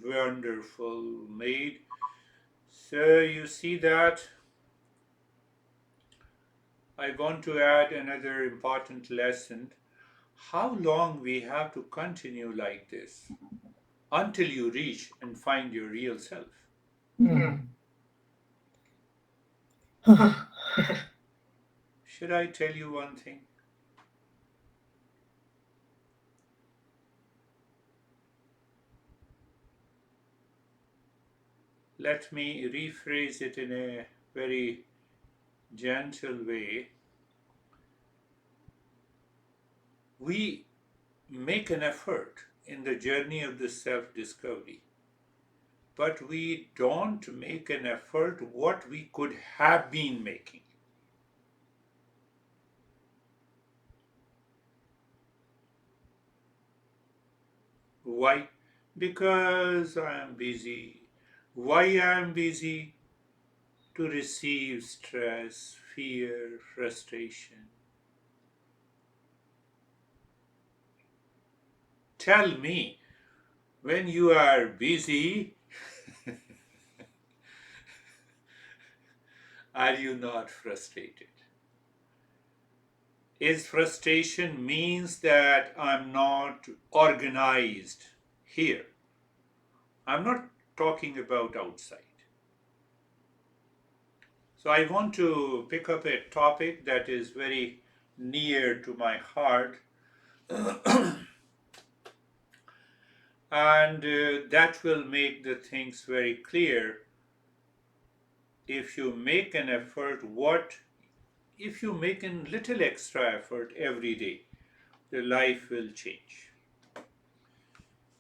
Wonderful made. So you see that I want to add another important lesson. How long we have to continue like this until you reach and find your real self? Hmm. Should I tell you one thing? Let me rephrase it in a very gentle way. We make an effort in the journey of the self discovery, but we don't make an effort what we could have been making. Why? Because I am busy. Why I am busy? To receive stress, fear, frustration. Tell me, when you are busy, are you not frustrated? Is frustration means that I'm not organized here? I'm not talking about outside. So I want to pick up a topic that is very near to my heart, and that will make the things very clear. If you make an effort, what if you make a little extra effort every day, your life will change.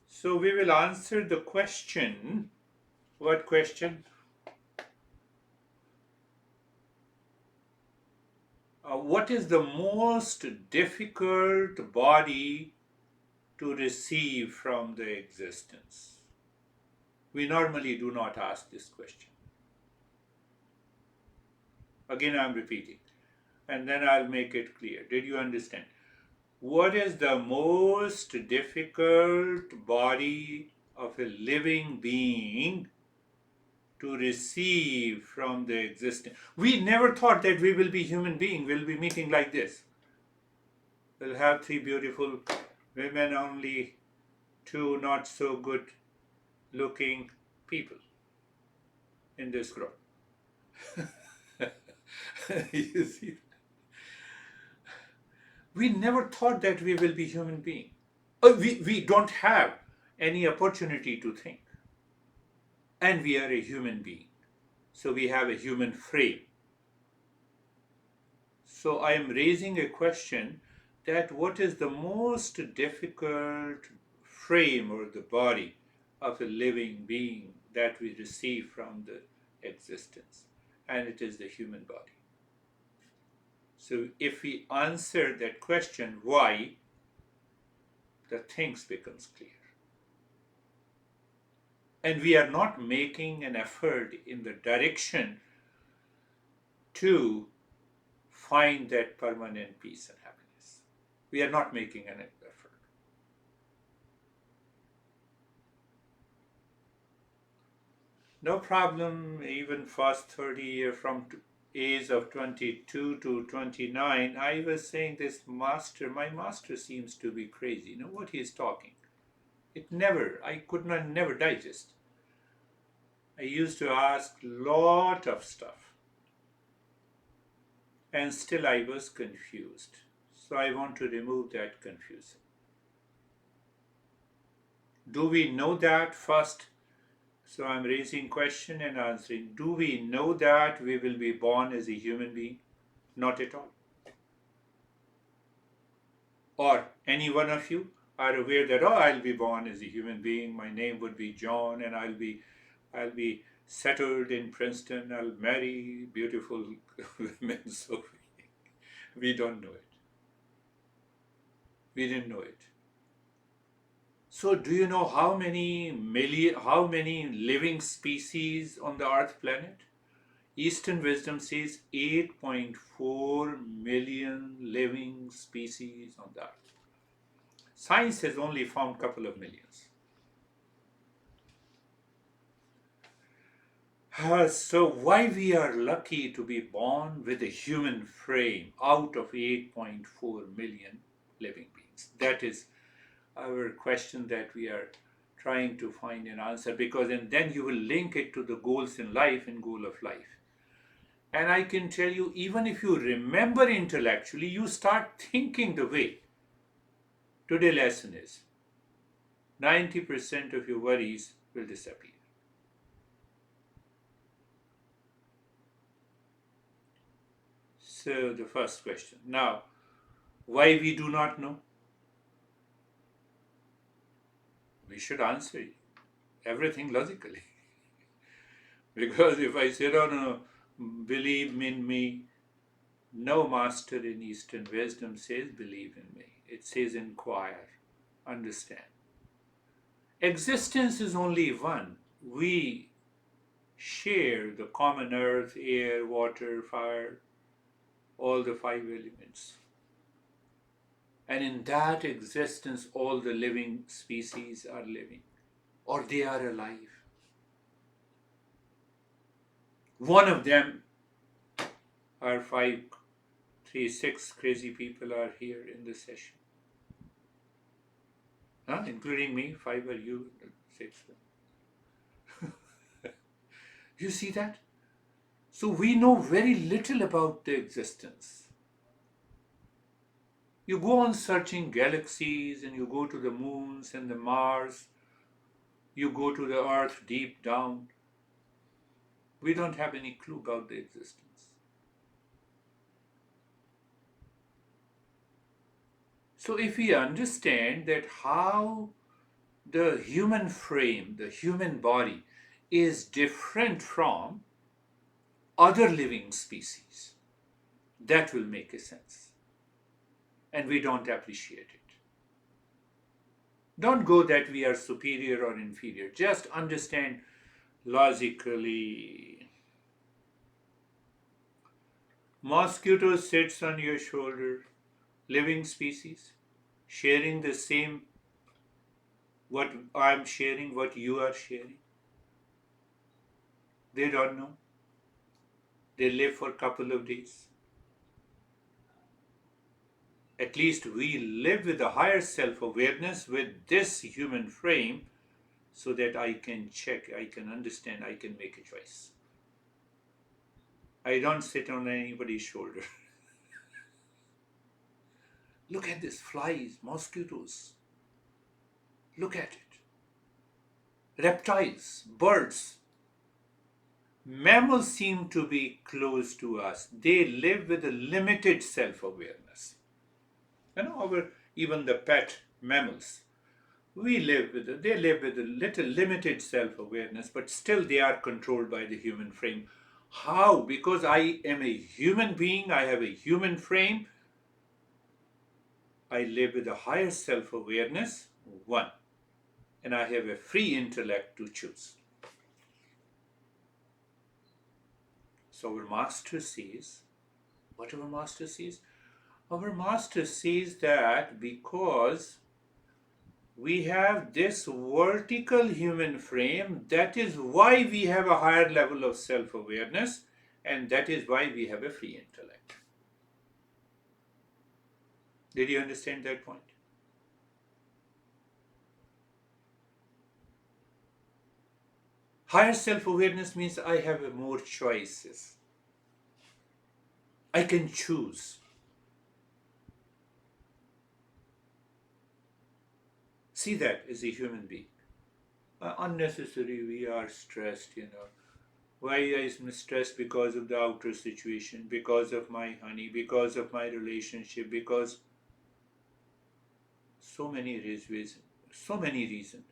So we will answer the question. What question? What is the most difficult body to receive from the existence? We normally do not ask this question. Again, I'm repeating, and then I'll make it clear. Did you understand? What is the most difficult body of a living being to receive from the existence? We never thought that we will be human beings, we'll be meeting like this. We'll have three beautiful women, only two not so good looking people in this group. You see, we never thought that we will be human beings. We don't have any opportunity to think, and we are a human being, so we have a human frame. So I am raising a question that what is the most difficult frame or the body of a living being that we receive from the existence, and it is the human body. So if we answer that question, why, the things becomes clear. And we are not making an effort in the direction to find that permanent peace and happiness. We are not making an effort. No problem, even first 30 years from age of 22 to 29, I was saying this master, my master seems to be crazy. You know what he is talking? It never, I could not never digest. I used to ask lot of stuff and still I was confused. So I want to remove that confusion. Do we know that first? So I'm raising question and answering. Do we know that we will be born as a human being? Not at all. Or any one of you are aware that, oh, I'll be born as a human being, my name would be John, and I'll be settled in Princeton, I'll marry beautiful women. So we don't know it. We didn't know it. So do you know how many living species on the earth planet? Eastern wisdom says 8.4 million living species on the earth. Science has only found a couple of millions. So why we are lucky to be born with a human frame out of 8.4 million living beings? That is our question that we are trying to find an answer, because and then you will link it to the goals in life and goal of life. And I can tell you, even if you remember intellectually, you start thinking the way. Today's lesson is 90% of your worries will disappear. So the first question. Now, why we do not know? We should answer everything logically. Because if I say, no, no, believe in me, no master in Eastern wisdom says believe in me. It says inquire, understand. Existence is only one. We share the common earth, air, water, fire, all the five elements. And in that existence, all the living species are living, or they are alive. One of them are five, three, six crazy people are here in the session. Huh? Including me, five are you, six. You see that? So we know very little about the existence. You go on searching galaxies and you go to the moons and the Mars, you go to the earth deep down. We don't have any clue about the existence. So if we understand that how the human frame, the human body is different from other living species, that will make a sense. And we don't appreciate it. Don't go that we are superior or inferior. Just understand logically. Mosquito sits on your shoulder, living species, sharing the same what I'm sharing, what you are sharing. They don't know. They live for a couple of days. At least we live with a higher self-awareness with this human frame, so that I can check, I can understand, I can make a choice. I don't sit on anybody's shoulder. Look at this, flies, mosquitoes. Look at it. Reptiles, birds. Mammals seem to be close to us. They live with a limited self-awareness. Even the pet mammals. They live with a little limited self-awareness, but still they are controlled by the human frame. How? Because I am a human being, I have a human frame, I live with a higher self-awareness, one, and I have a free intellect to choose. So our master says, what our master says? Our master says that because we have this vertical human frame, that is why we have a higher level of self-awareness, and that is why we have a free intellect. Did you understand that point? Higher self-awareness means I have more choices. I can choose. See that as a human being. Unnecessary, we are stressed. Why I'm stressed? Because of the outer situation, because of my honey, because of my relationship, because so many reasons. So many reasons.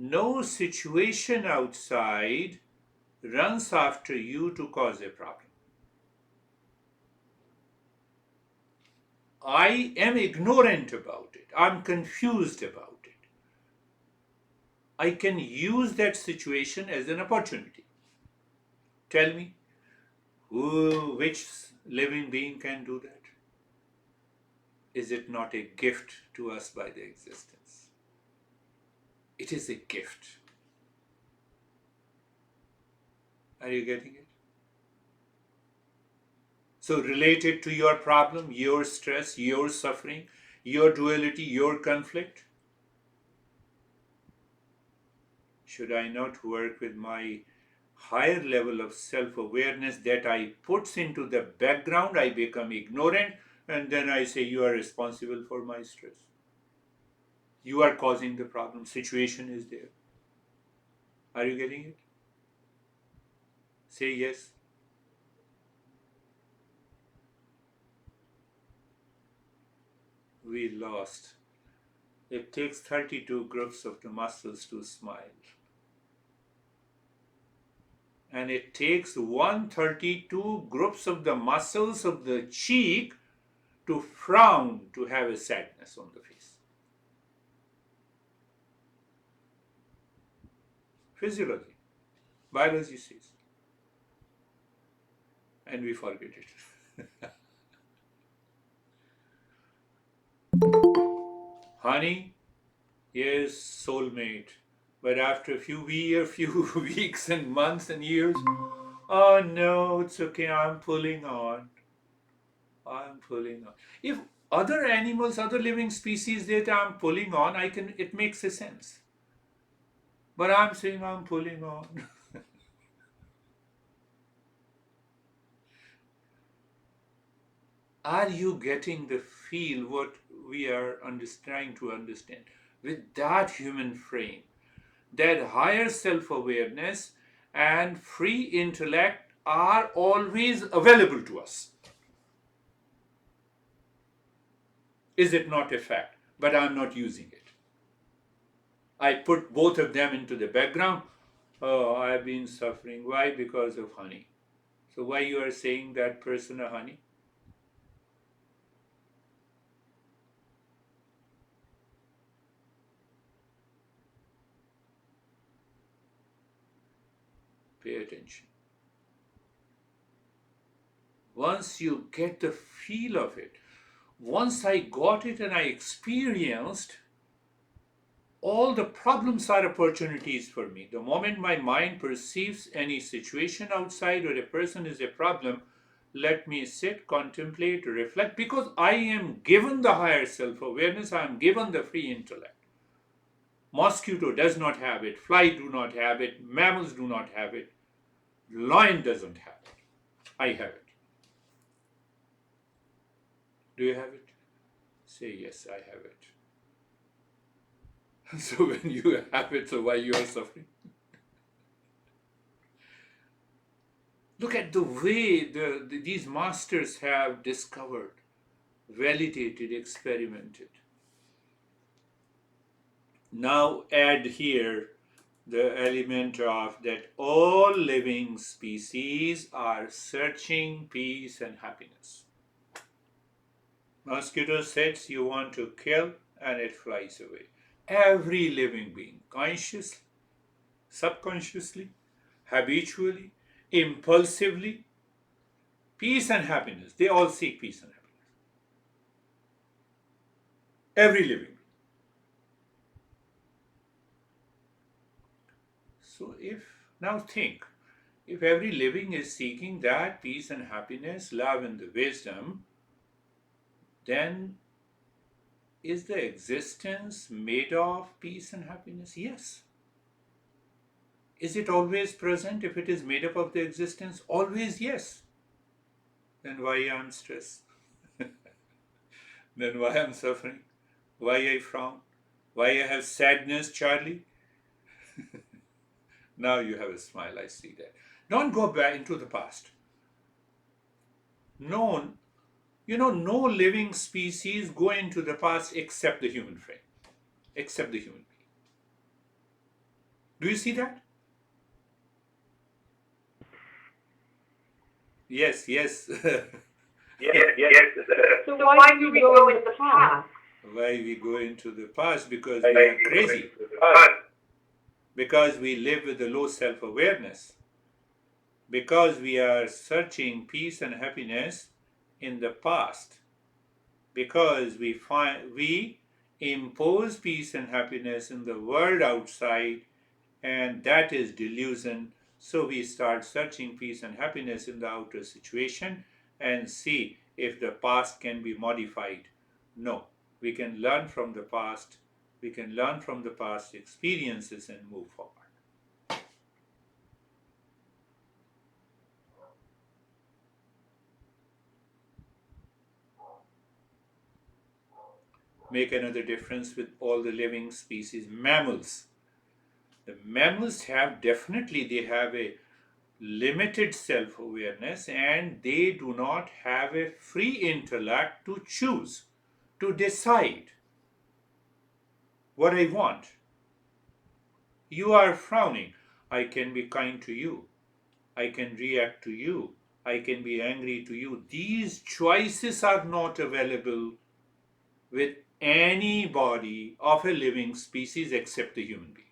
No situation outside runs after you to cause a problem. I am ignorant about it. I'm confused about it. I can use that situation as an opportunity. Tell me, which living being can do that? Is it not a gift to us by the existence? It is a gift. Are you getting it? So related to your problem, your stress, your suffering, your duality, your conflict, should I not work with my higher level of self-awareness that I puts into the background? I become ignorant, and then I say you are responsible for my stress. You are causing the problem. Situation is there. Are you getting it? Say yes. We lost. It takes 32 groups of the muscles to smile. And it takes 132 groups of the muscles of the cheek to frown, to have a sadness on the face. Physiology, biology says, and we forget it. Honey is soulmate, but after a few few weeks and months and years, oh no, it's okay. I'm pulling on. I'm pulling on. If other animals, other living species that I'm pulling on, I can. It makes a sense. But I'm saying I'm pulling on. Are you getting the feel what we are trying to understand? With that human frame, that higher self awareness and free intellect are always available to us. Is it not a fact? But I'm not using it. I put both of them into the background. Oh, I've been suffering. Why? Because of honey. So why you are saying that person a honey? Pay attention. Once you get the feel of it, once I got it and I experienced, all the problems are opportunities for me. The moment my mind perceives any situation outside or a person is a problem, let me sit, contemplate, reflect, because I am given the higher self awareness, I am given the free intellect. Mosquito does not have it, fly do not have it, mammals do not have it, lion doesn't have it. I have it. Do you have it? Say yes, I have it. So when you have it, so why you are suffering? Look at the way these masters have discovered, validated, experimented. Now add here the element of that all living species are searching peace and happiness. Mosquito sets you want to kill and it flies away. Every living being, consciously, subconsciously, habitually, impulsively, peace and happiness. They all seek peace and happiness. Every living being. So now think, if every living is seeking that peace and happiness, love and the wisdom, then is the existence made of peace and happiness? Yes. Is it always present if it is made up of the existence? Always yes. Then why I'm stressed? Then why I'm suffering? Why I frown? Why I have sadness, Charlie? Now you have a smile, I see that. Don't go back into the past. No, no living species go into the past except the human frame, except the human being. Do you see that? Yes, yes. Yes. So why do we go into the past? Why we go into the past? Because we are crazy. Because we live with a low self awareness. Because we are searching peace and happiness in the past. Because we impose peace and happiness in the world outside, and that is delusion, So we start searching peace and happiness in the outer situation and see if the past can be modified. No, we can learn from the past. We can learn from the past experiences and move forward. Make another difference with all the living species. Mammals. The mammals have definitely, they have a limited self-awareness, and they do not have a free intellect to choose, to decide what I want. You are frowning. I can be kind to you. I can react to you. I can be angry to you. These choices are not available with any body of a living species except the human being.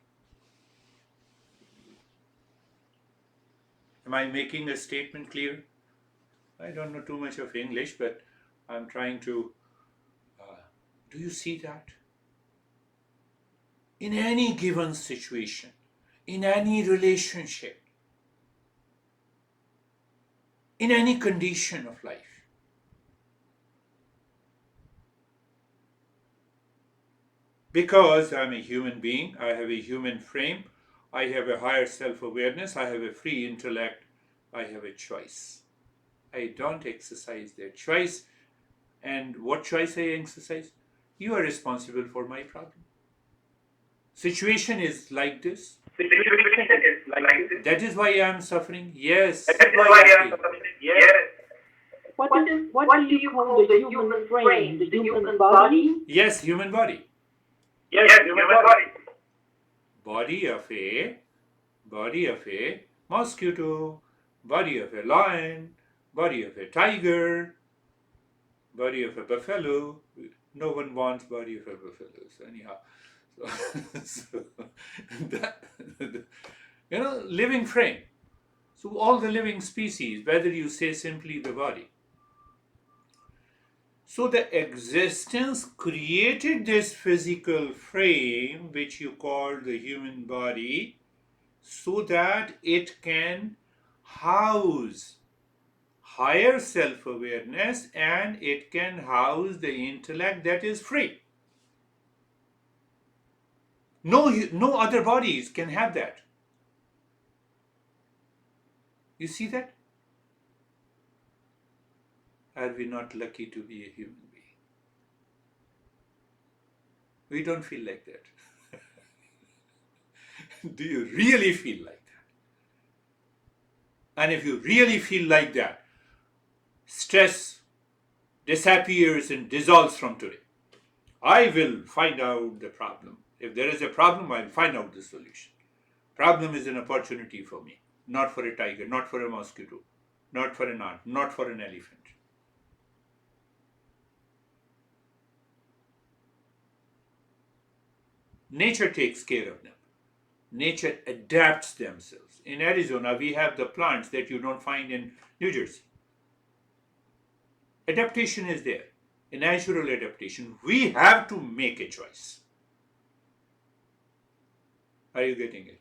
Am I making a statement clear? I don't know too much of English, but I'm trying to. Do you see that? In any given situation, in any relationship, in any condition of life, because I'm a human being, I have a human frame, I have a higher self awareness, I have a free intellect, I have a choice. I don't exercise that choice. And what choice I exercise? You are responsible for my problem. Situation is like this. That is why I am suffering. Yes. That is why I am suffering. Yes. What do you call the human frame? The human body? Yes, human body. Yes, human body. Body of a mosquito, body of a lion, body of a tiger, body of a buffalo. No one wants body of a buffalo. So anyhow, so that, living frame. So all the living species, whether you say simply the body. So the existence created this physical frame, which you call the human body, so that it can house higher self-awareness and it can house the intellect that is free. No other bodies can have that. You see that? Are we not lucky to be a human being? We don't feel like that. Do you really feel like that? And if you really feel like that, stress disappears and dissolves from today. I will find out the problem. If there is a problem, I'll find out the solution. Problem is an opportunity for me, not for a tiger, not for a mosquito, not for an ant, not for an elephant. Nature takes care of them. Nature adapts themselves. In Arizona, we have the plants that you don't find in New Jersey. Adaptation is there, a natural adaptation. We have to make a choice. Are you getting it?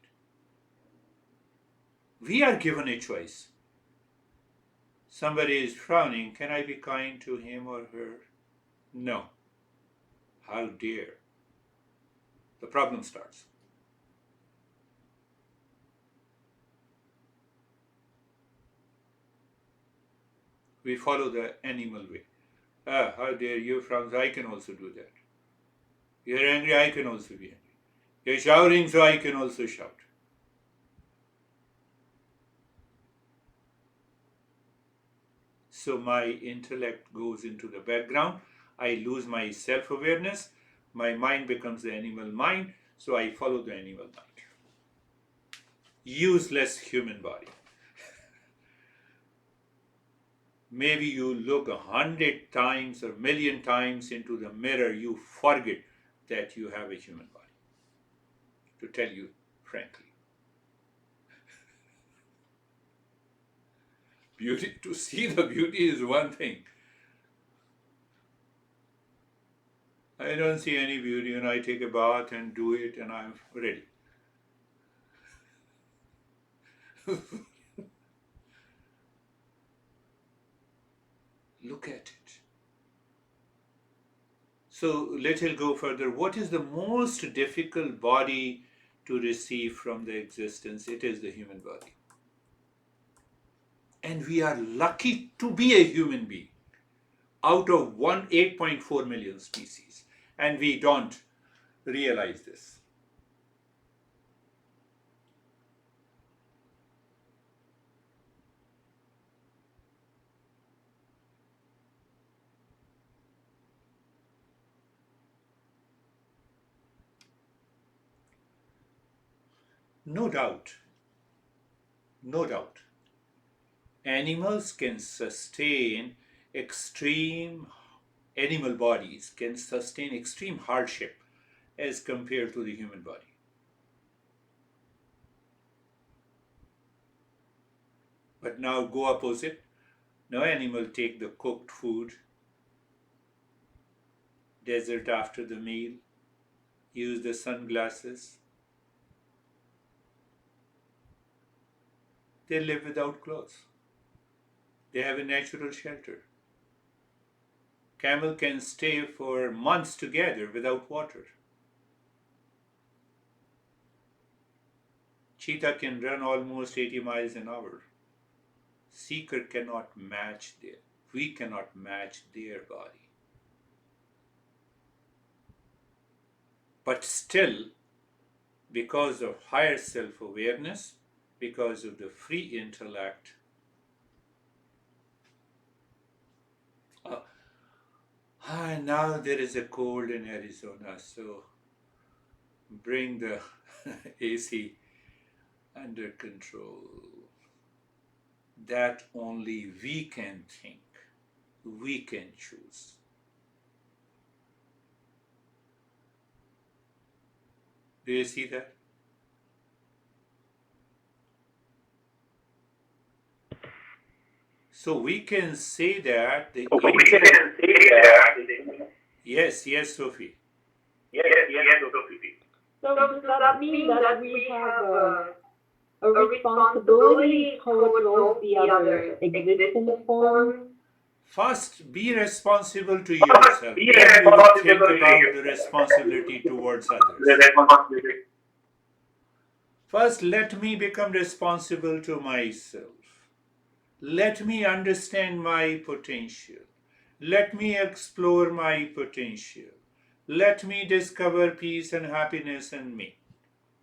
We are given a choice. Somebody is frowning. Can I be kind to him or her? No. How dare? The problem starts. We follow the animal way. How dare you frown? I can also do that. You're angry, I can also be angry. You're shouting, so I can also shout. So my intellect goes into the background. I lose my self-awareness. My mind becomes the animal mind, so I follow the animal mind. Useless human body. Maybe you look 100 times or 1,000,000 times into the mirror, you forget that you have a human body. To tell you frankly. Beauty, to see the beauty is one thing. I don't see any beauty and I take a bath and do it and I'm ready. Look at it. So let's go further. What is the most difficult body to receive from the existence? It is the human body. And we are lucky to be a human being out of 8.4 million species. And we don't realize this. No doubt, no doubt. Animals can sustain extreme, animal bodies can sustain extreme hardship as compared to the human body. But now go opposite. No animal take the cooked food, dessert after the meal, use the sunglasses. They live without clothes. They have a natural shelter. Camel can stay for months together without water. Cheetah can run almost 80 miles an hour. Seeker cannot match their, we cannot match their body. But still, because of higher self-awareness, because of the free intellect, now there is a cold in Arizona, so bring the AC under control. That only we can think, we can choose. Do you see that? So we can say that the yes, yes, Sophie. Yes, Sophie. So does that mean that we have a responsibility towards all the other existence forms? First, be responsible to yourself. Then we will think about the responsibility towards others. First, let me become responsible to myself. Let me understand my potential. Let me explore my potential. Let me discover peace and happiness in me.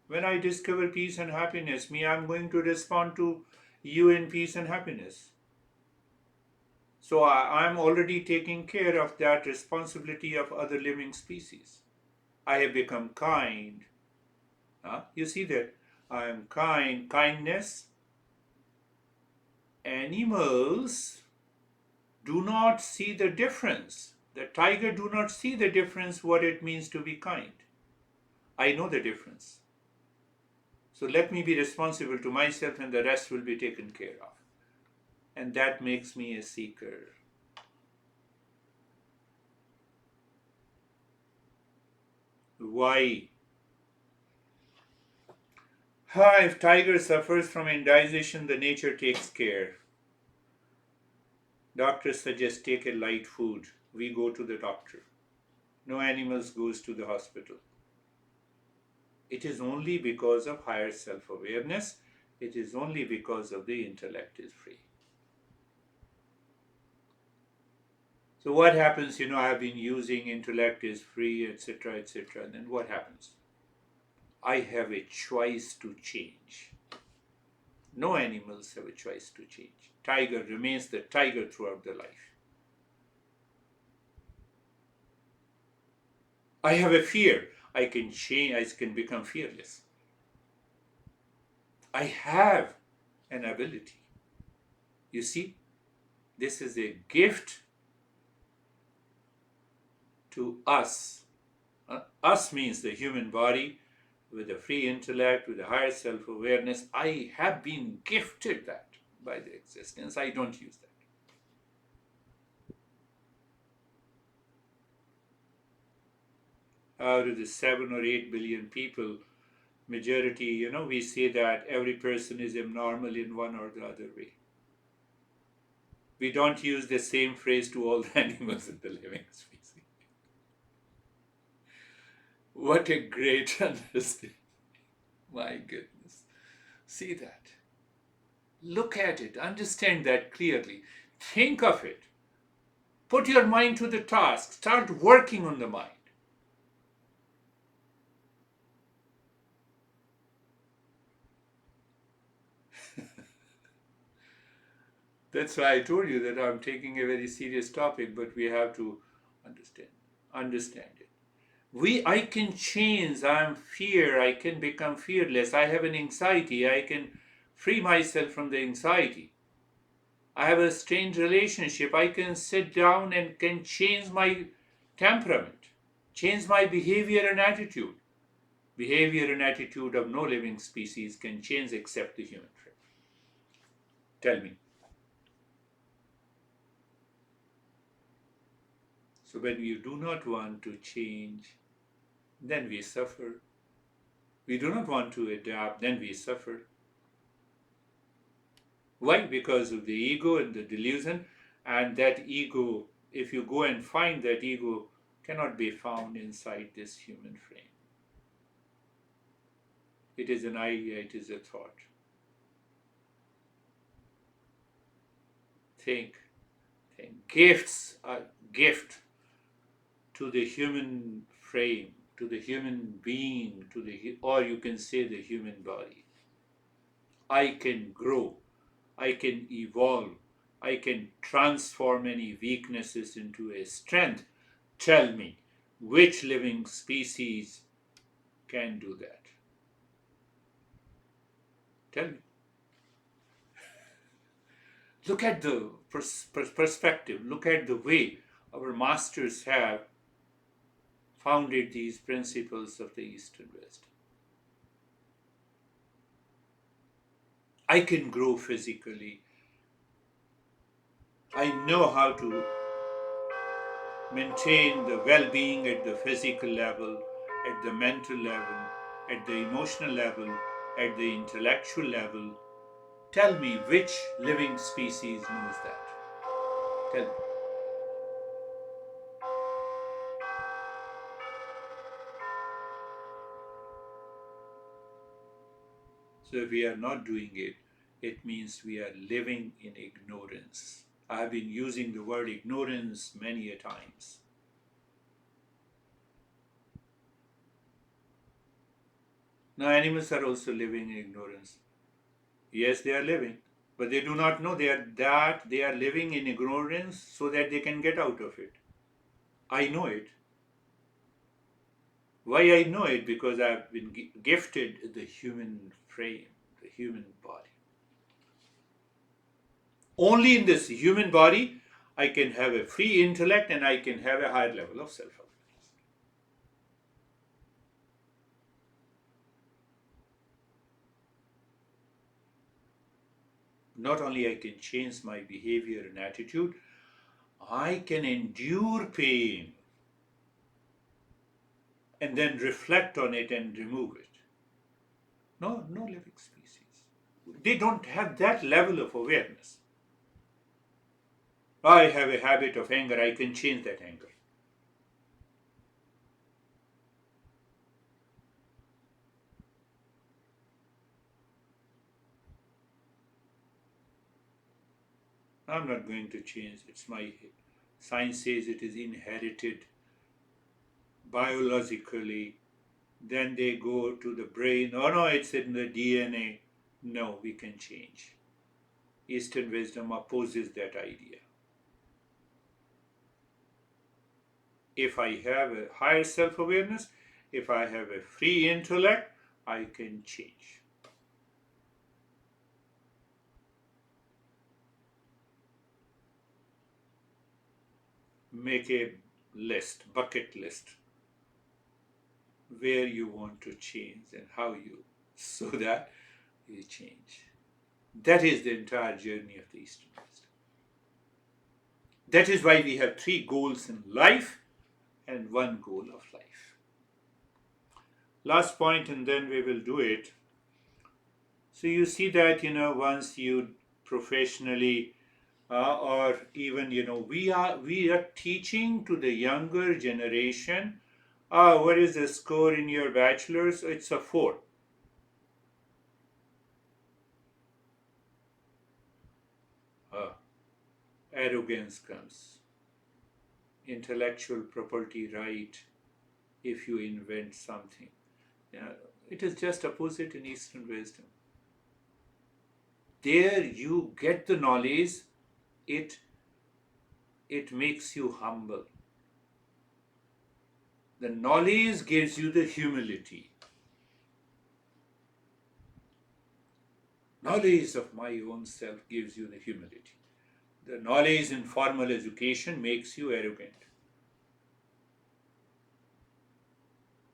When I discover peace and happiness, I'm going to respond to you in peace and happiness. So I'm already taking care of that responsibility of other living species. I have become kind. You see that? I am kind. Kindness. Animals do not see the difference. The tiger do not see the difference what it means to be kind. I know the difference. So let me be responsible to myself and the rest will be taken care of. And that makes me a seeker. Why? If tiger suffers from indigestion, the nature takes care. Doctors suggest take a light food. We go to the doctor. No animals goes to the hospital. It is only because of higher self-awareness. It is only because of the intellect is free. So what happens, I have been using intellect is free, etc., etc. Then what happens? I have a choice to change. No animals have a choice to change. Tiger remains the tiger throughout the life. I have a fear. I can change, I can become fearless. I have an ability. You see, this is a gift to us. Us means the human body with a free intellect, with a higher self-awareness. I have been gifted that by the existence. I don't use that. Out of the 7 or 8 billion people, Majority, we say that every person is abnormal in one or the other way. We don't use the same phrase to all the animals in the living species. What a great understanding. My goodness. See that. Look at it. Understand that clearly. Think of it. Put your mind to the task. Start working on the mind. That's why I told you that I'm taking a very serious topic, but we have to understand it. I can change. I'm fear. I can become fearless. I have an anxiety. I can free myself from the anxiety. I have a strained relationship. I can sit down and can change my temperament, change my behavior and attitude. Behavior and attitude of no living species can change except the human frame. Tell me. So when we do not want to change, then we suffer. We do not want to adapt, then we suffer. Why? Because of the ego and the delusion. And that ego, if you go and find that ego, cannot be found inside this human frame. It is an idea, it is a thought. Think. Gifts are gift to the human frame, to the human being, or you can say the human body. I can grow, I can evolve, I can transform any weaknesses into a strength. Tell me, which living species can do that? Tell me. Look at the perspective, look at the way our masters have founded these principles of the East and West. I can grow physically. I know how to maintain the well-being at the physical level, at the mental level, at the emotional level, at the intellectual level. Tell me which living species knows that. Tell me. So if we are not doing it, it means we are living in ignorance. I have been using the word ignorance many a times. Now animals are also living in ignorance. Yes, they are living, but they do not know they are living in ignorance so that they can get out of it. I know it. Why I know it? Because I've been gifted the human frame, the human body. Only in this human body I can have a free intellect and I can have a higher level of self-awareness. Not only I can change my behavior and attitude, I can endure pain and then reflect on it and remove it. No living species. They don't have that level of awareness. I have a habit of anger, I can change that anger. I'm not going to change. Science says it is inherited biologically. Then they go to the brain. Oh no, it's in the DNA. No, we can change. Eastern wisdom opposes that idea. If I have a higher self-awareness, if I have a free intellect, I can change. Make a bucket list, where you want to change and how you, so that you change. That is the entire journey of the Eastern wisdom. That is why we have 3 goals in life and 1 goal of life. Last point, and then we will do it. So you see that, once you professionally, or even, we are teaching to the younger generation. What is the score in your bachelor's? It's a 4. uh, Arrogance comes, intellectual property right, if you invent something. Yeah, it is just opposite in Eastern wisdom. There you get the knowledge, it it makes you humble. The knowledge gives you the humility. Knowledge of my own self gives you the humility. The knowledge in formal education makes you arrogant.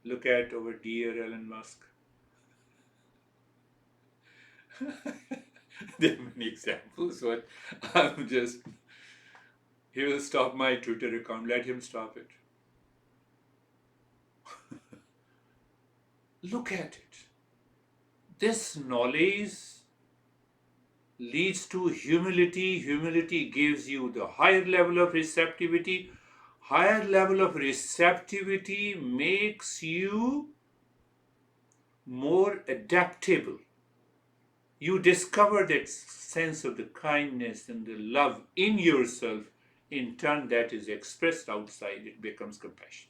Look at our dear Elon Musk. There are many examples, but I'm just, he will stop my Twitter account. Let him stop it. Look at it. This knowledge leads to humility. Humility gives you the higher level of receptivity. Higher level of receptivity makes you more adaptable. You discover that sense of the kindness and the love in yourself. In turn, that is expressed outside. It becomes compassion.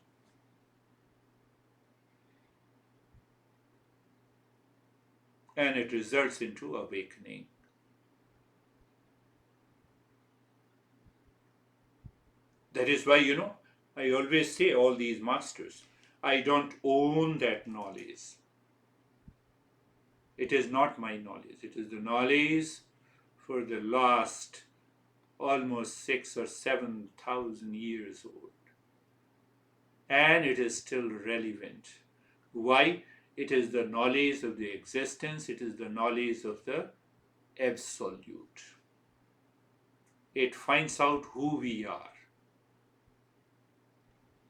And it results into awakening. That is why, I always say, all these masters, I don't own that knowledge. It is not my knowledge. It is the knowledge for the last almost 6 or 7,000 years old. And it is still relevant. Why? It is the knowledge of the existence, it is the knowledge of the absolute. It finds out who we are.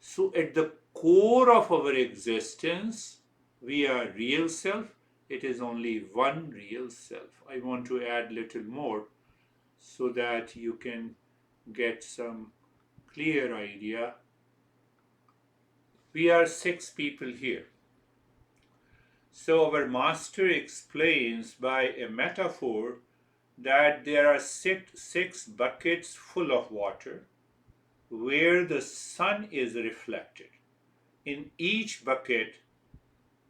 So, at the core of our existence, we are real self. It is only one real self. I want to add little more so that you can get some clear idea. We are 6 people here. So, our master explains by a metaphor that there are six buckets full of water where the sun is reflected. In each bucket,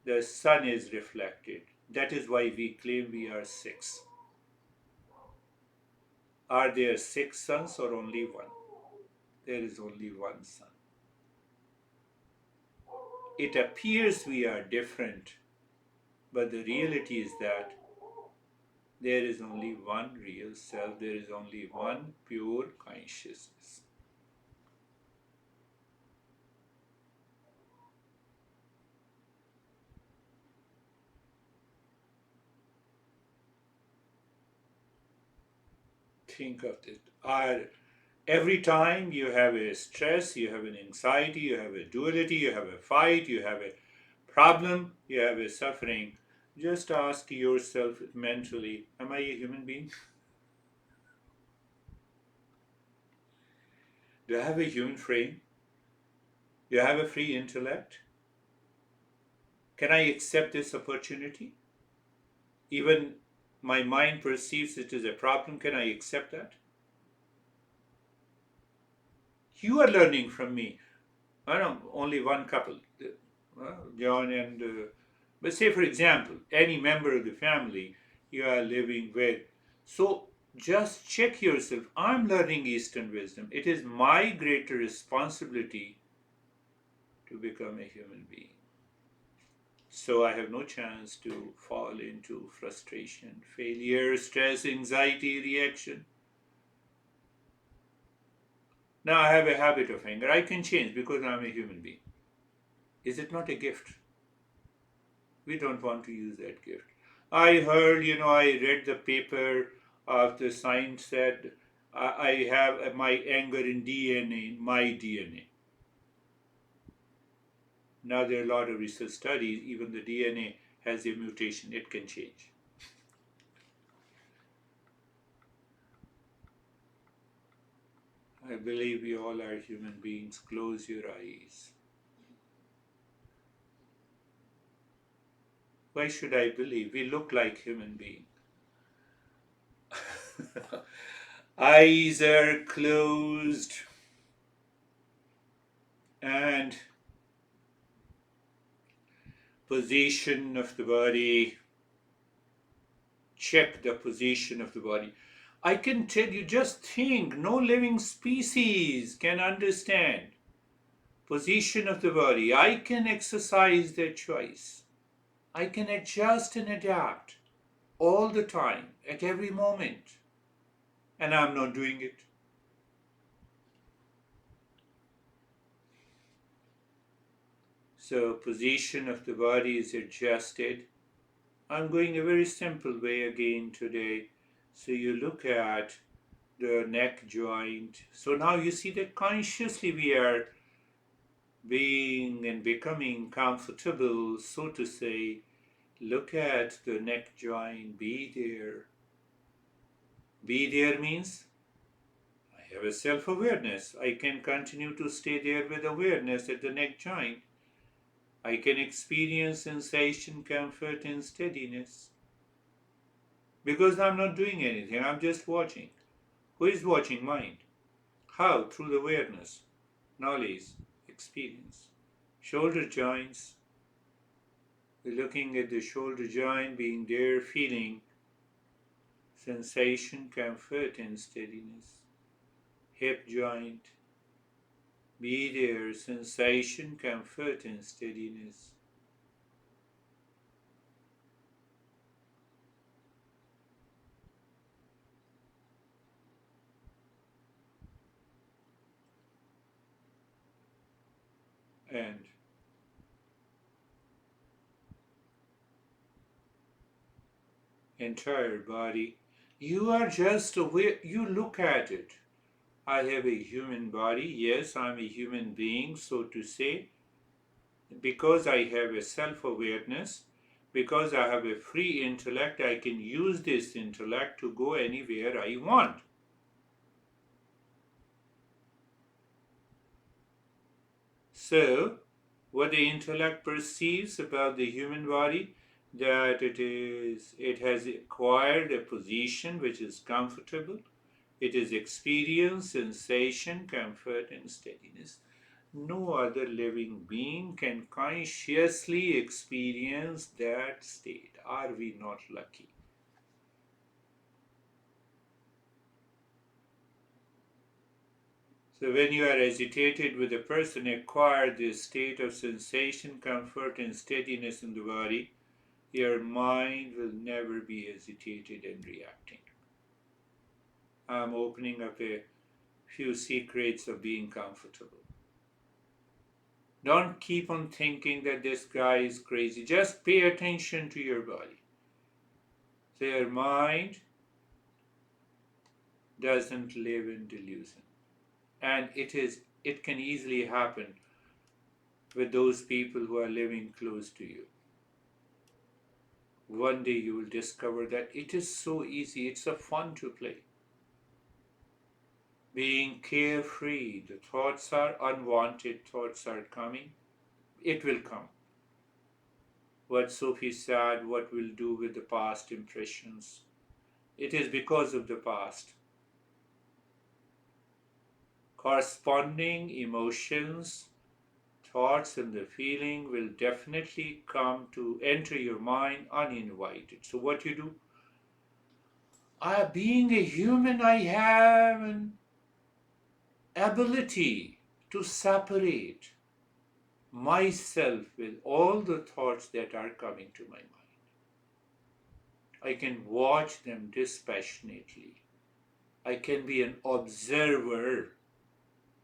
the sun is reflected. That is why we claim we are 6. Are there 6 suns or only one? There is only one sun. It appears we are different, but the reality is that there is only one real self, there is only one pure consciousness. Think of it. Every time you have a stress, you have an anxiety, you have a duality, you have a fight, you have a problem, you have a suffering, just ask yourself mentally, am I a human being? Do I have a human frame? Do I have a free intellect? Can I accept this opportunity? Even my mind perceives it as a problem. Can I accept that? You are learning from me. I know only one couple, John and, but say for example, any member of the family you are living with. So just check yourself. I'm learning Eastern wisdom. It is my greater responsibility to become a human being. So I have no chance to fall into frustration, failure, stress, anxiety, reaction. Now I have a habit of anger. I can change because I'm a human being. Is it not a gift? We don't want to use that gift. I heard, I read the paper of the science said I have my anger in DNA, my DNA. Now there are a lot of research studies, even the DNA has a mutation, it can change. I believe we all are human beings. Close your eyes. Why should I believe? We look like human beings. Eyes are closed and position of the body. Check the position of the body. I can tell you, just think, no living species can understand position of the body. I can exercise that choice. I can adjust and adapt all the time, at every moment. And I'm not doing it. So position of the body is adjusted. I'm going a very simple way again today. So you look at the neck joint. So now you see that consciously we are being and becoming comfortable, so to say. Look at the neck joint, be there. Be there means I have a self awareness. I can continue to stay there with awareness at the neck joint. I can experience sensation, comfort, and steadiness. Because I'm not doing anything, I'm just watching. Who is watching? Mind. How? Through the awareness, knowledge, experience. Shoulder joints. We're looking at the shoulder joint being there, feeling sensation, comfort, and steadiness. Hip joint. Be there, sensation, comfort, and steadiness. And entire body. You are just aware, you look at it. I have a human body, yes, I'm a human being, so to say, because I have a self awareness, because I have a free intellect, I can use this intellect to go anywhere I want. So, what the intellect perceives about the human body, that it has acquired a position which is comfortable, it is experience, sensation, comfort, and steadiness. No other living being can consciously experience that state. Are we not lucky? So when you are agitated with a person, acquire this state of sensation, comfort, and steadiness in the body, your mind will never be agitated and reacting. I'm opening up a few secrets of being comfortable. Don't keep on thinking that this guy is crazy. Just pay attention to your body. So your mind doesn't live in delusion. And it can easily happen with those people who are living close to you. One day you will discover that it is so easy, it's a fun to play. Being carefree, the thoughts are unwanted, thoughts are coming, it will come. What Sophie said, what we'll do with the past impressions, it is because of the past. Corresponding emotions, thoughts, and the feeling will definitely come to enter your mind uninvited. So what you do? Being a human, I have an ability to separate myself with all the thoughts that are coming to my mind. I can watch them dispassionately. I can be an observer.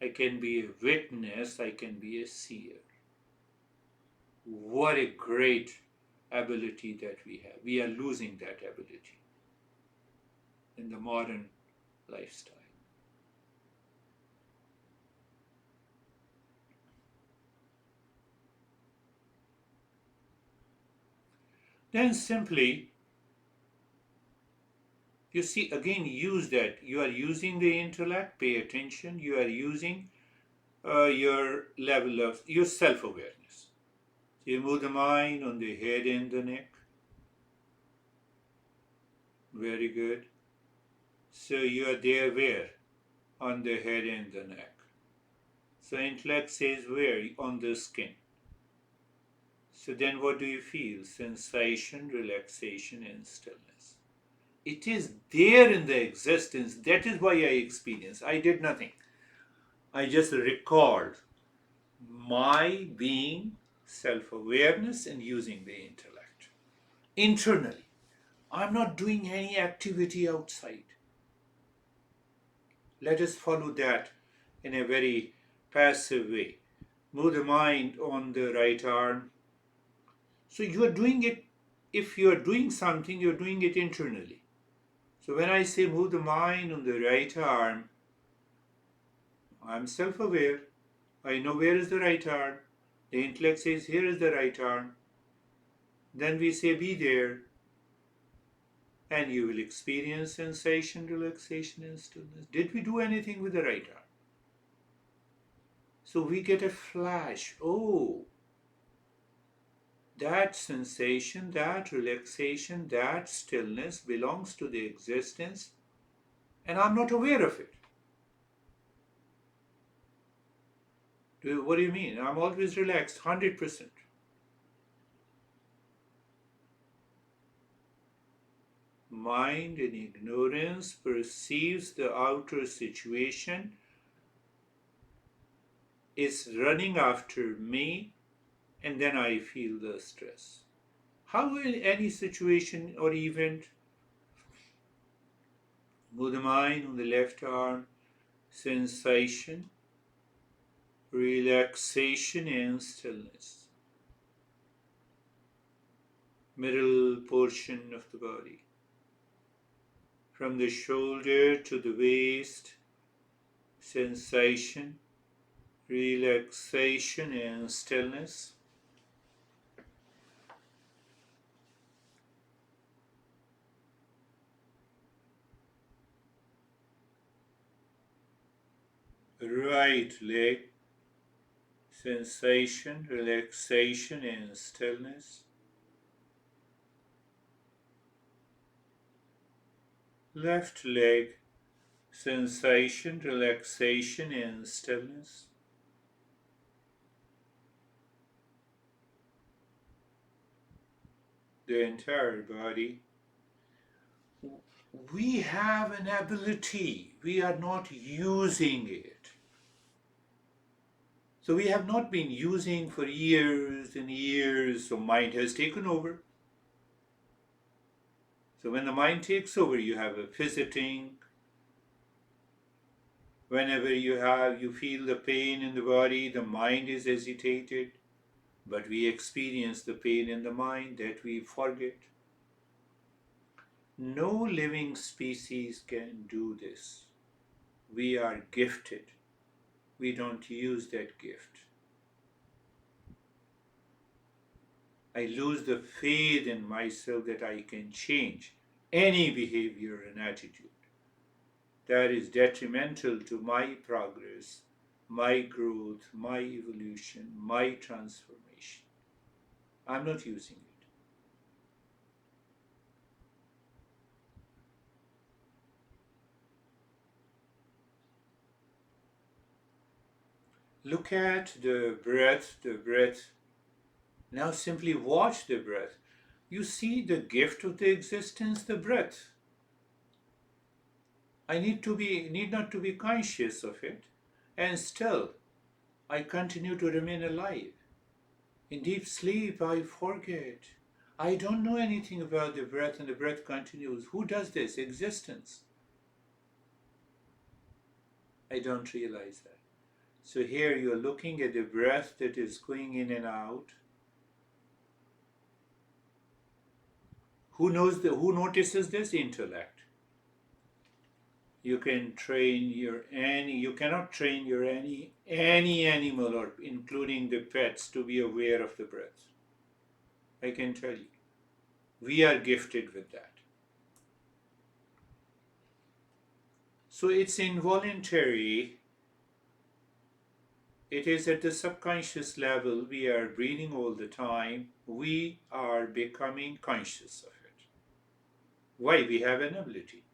I can be a witness. I can be a seer. What a great ability that we have. We are losing that ability in the modern lifestyle. Then simply, you see, again, use that. You are using the intellect, pay attention. You are using your level of your self-awareness. So you move the mind on the head and the neck. Very good. So you are there where? On the head and the neck. So intellect says where? On the skin. So then what do you feel? Sensation, relaxation, and stillness. It is there in the existence. That is why I experience. I did nothing. I just recalled my being, self-awareness, and using the intellect. Internally. I'm not doing any activity outside. Let us follow that in a very passive way. Move the mind on the right arm. So you are doing it, if you are doing something, you're doing it internally. So when I say move the mind on the right arm, I'm self aware. I know where is the right arm. The intellect says here is the right arm. Then we say be there, and you will experience sensation, relaxation, and stillness. Did we do anything with the right arm? So we get a flash. Oh, that sensation, that relaxation, that stillness belongs to the existence, and I'm not aware of it. What do you mean? I'm always relaxed, 100%. Mind in ignorance perceives the outer situation, is running after me, and then I feel the stress. How in any situation or event, move the mind on the left arm, sensation, relaxation, and stillness. Middle portion of the body. From the shoulder to the waist, sensation, relaxation, and stillness. Right leg, sensation, relaxation, and stillness. Left leg, sensation, relaxation, and stillness. The entire body. We have an ability, we are not using it. So we have not been using for years and years, so mind has taken over. So when the mind takes over, you have a visiting. Whenever you feel the pain in the body, the mind is agitated, but we experience the pain in the mind that we forget. No living species can do this. We are gifted. We don't use that gift. I lose the faith in myself that I can change any behavior and attitude that is detrimental to my progress, my growth, my evolution, my transformation. I'm not using it. Look at the breath, Now simply watch the breath. You see the gift of the existence, the breath. I need not to be conscious of it, and still I continue to remain alive. In deep sleep, I forget. I don't know anything about the breath, and the breath continues. Who does this? Existence. I don't realize that. So here you are looking at the breath that is going in and out. Who notices this? Intellect. You can train you cannot train your any animal, or including the pets, to be aware of the breath. I can tell you. We are gifted with that. So it's involuntary. It is at the subconscious level. We are breathing all the time. We are becoming conscious of it. Why? We have an ability.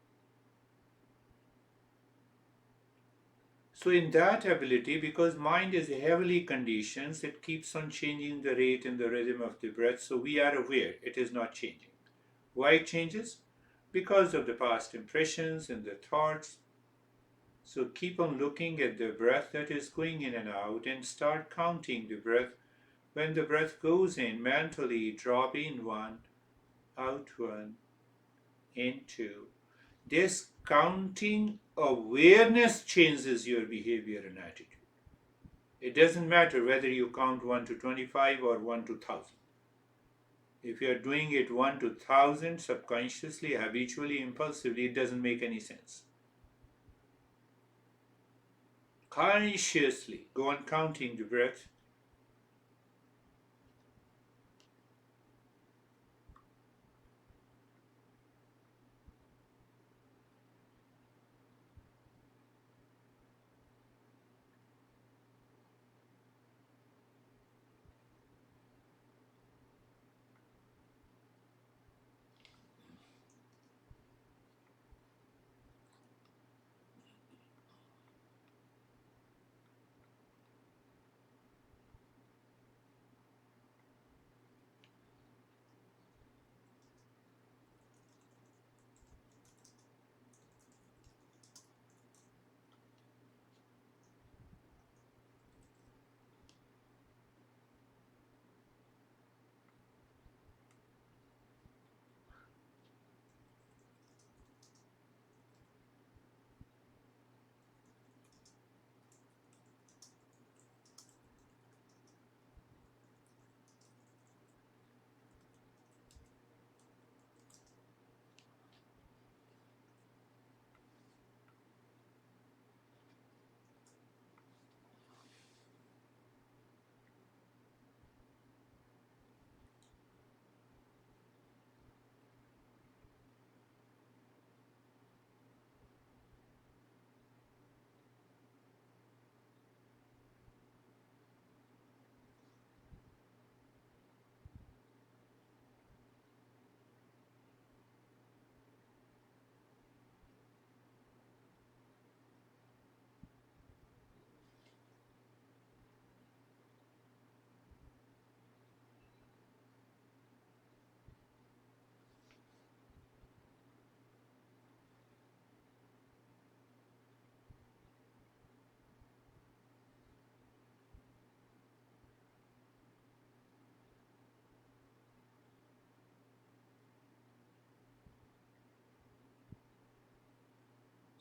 So in that ability, because mind is heavily conditioned, it keeps on changing the rate and the rhythm of the breath. So we are aware it is not changing. Why it changes? Because of the past impressions and the thoughts. So keep on looking at the breath that is going in and out and start counting the breath. When the breath goes in, mentally drop in 1, out 1, in 2. This counting awareness changes your behavior and attitude. It doesn't matter whether you count 1 to 25 or 1 to 1000. If you are doing it 1 to 1000 subconsciously, habitually, impulsively, it doesn't make any sense. Consciously go on counting the breath.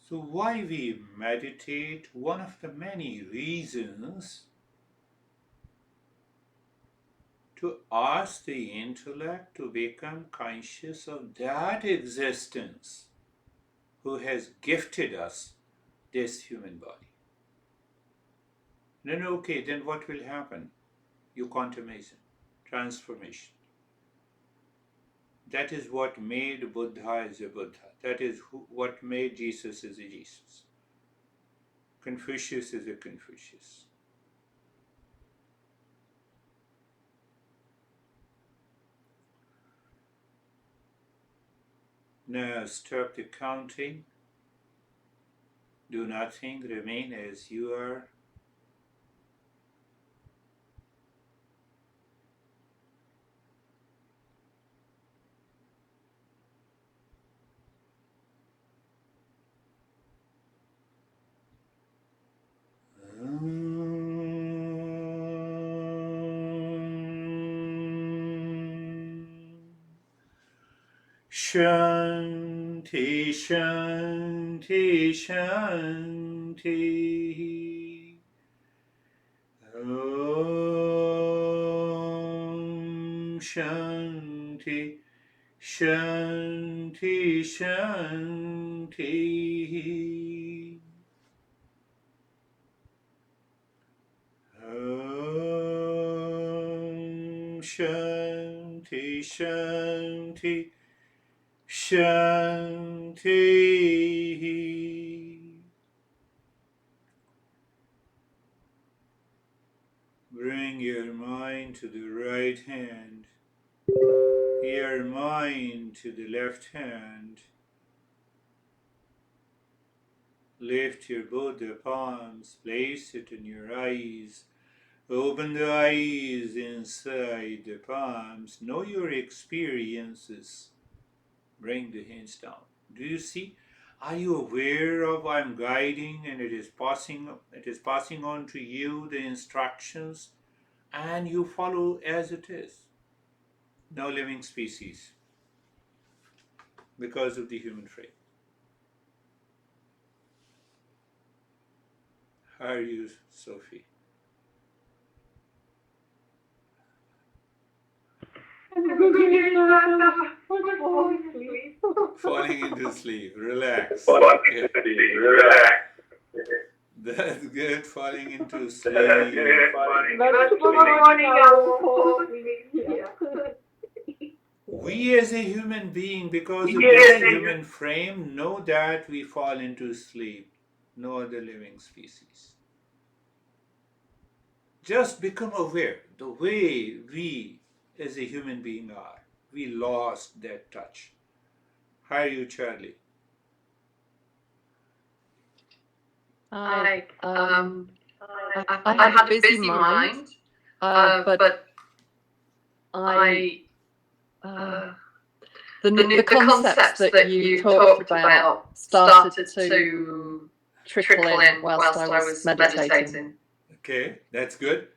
So why we meditate? One of the many reasons to ask the intellect to become conscious of that existence who has gifted us this human body. Then okay, then what will happen? You contemplation, transformation. That is what made Buddha as a Buddha. That is what made Jesus as a Jesus. Confucius is a Confucius. Now stop the counting. Do nothing. Remain as you are. Shanti, Shanti, Shanti. Om Shanti, Shanti, Shanti. Om Shanti, Shanti, Shanti. Bring your mind to the right hand, your mind to the left hand. Lift your both the palms, place it in your eyes. Open the eyes inside the palms. Know your experiences. Bring the hands down. Do you see? Are you aware of I'm guiding and it is passing on to you the instructions and you follow as it is? No living species because of the human frame. How are you, Sophie? Falling into sleep. Relax. Okay. That's good. Falling into sleep. We as a human being, because of this human frame, know that we fall into sleep. No other living species. Just become aware the way we as a human being are. We lost that touch. How are you, Charlie? I had a busy mind, but I the concepts that you talked about started to trickle in whilst I was meditating. Okay, that's good.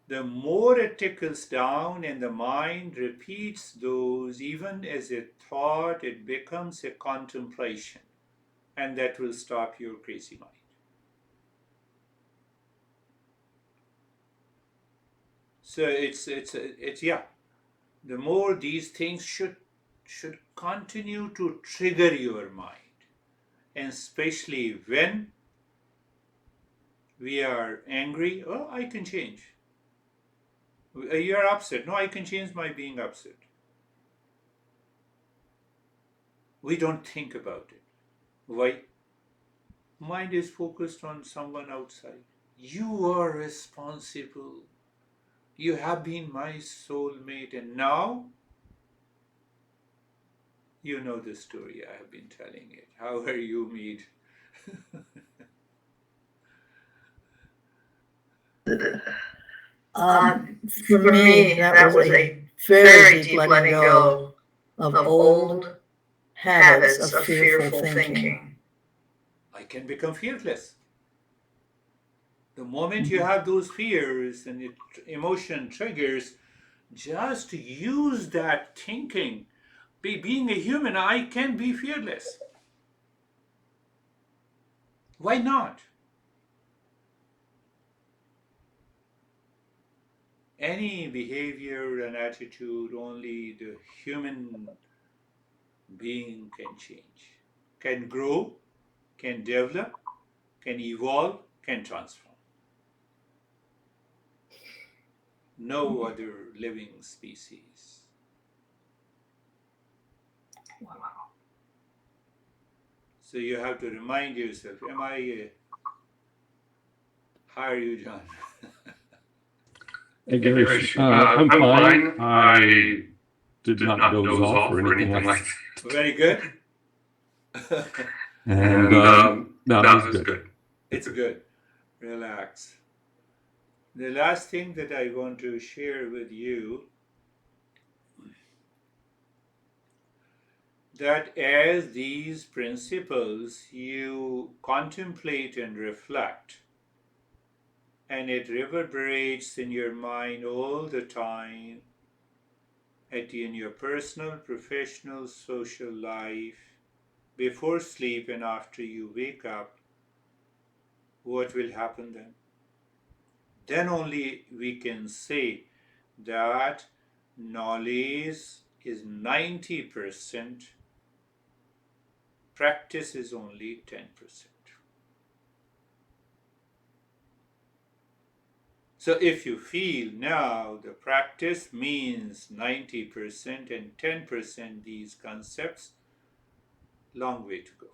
The more it tickles down and the mind repeats those, even as a thought, it becomes a contemplation, and that will stop your crazy mind. So it's yeah. The more these things should continue to trigger your mind, and especially when we are angry. Oh, I can change. You're upset. No, I can change my being upset. We don't think about it. Why? Mind is focused on someone outside. You are responsible. You have been my soulmate, and now you know the story. I have been telling it. How are you made? For me, that was a very deep letting go of old habits of fearful thinking. I can become fearless. The moment you have those fears and emotion triggers, just use that thinking. Being a human, I can be fearless. Why not? Any behavior and attitude only the human being can change, can grow, can develop, can evolve, can transform. No other living species. Wow. So you have to remind yourself, how are you, John? Hey, Girish, I'm fine. I did not doze off or anything like that. Very good. And no, that was good. It's good. Relax. The last thing that I want to share with you, that as these principles you contemplate and reflect, and it reverberates in your mind all the time, in your personal, professional, social life, before sleep and after you wake up, what will happen then? Then only we can say that knowledge is 90%, practice is only 10%. So So if you feel now the practice means 90% and 10% these concepts, long way to go.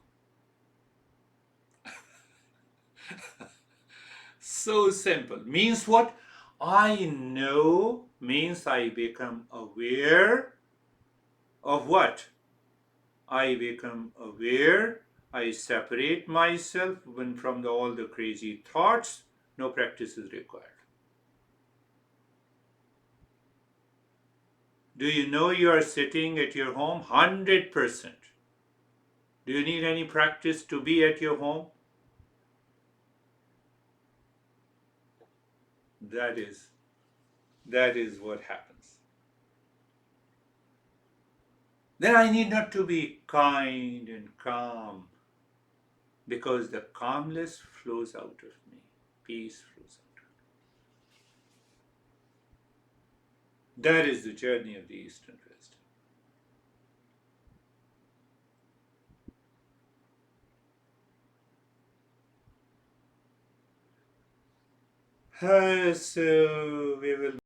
So simple. Means what? I know means I become aware of what? I become aware. I separate myself from all the crazy thoughts. No practice is required. Do you know you are sitting at your home? 100%. Do you need any practice to be at your home? That is what happens. Then I need not to be kind and calm, because the calmness flows out of me. Peace flows out of me. That is the journey of the Eastern wisdom. So we will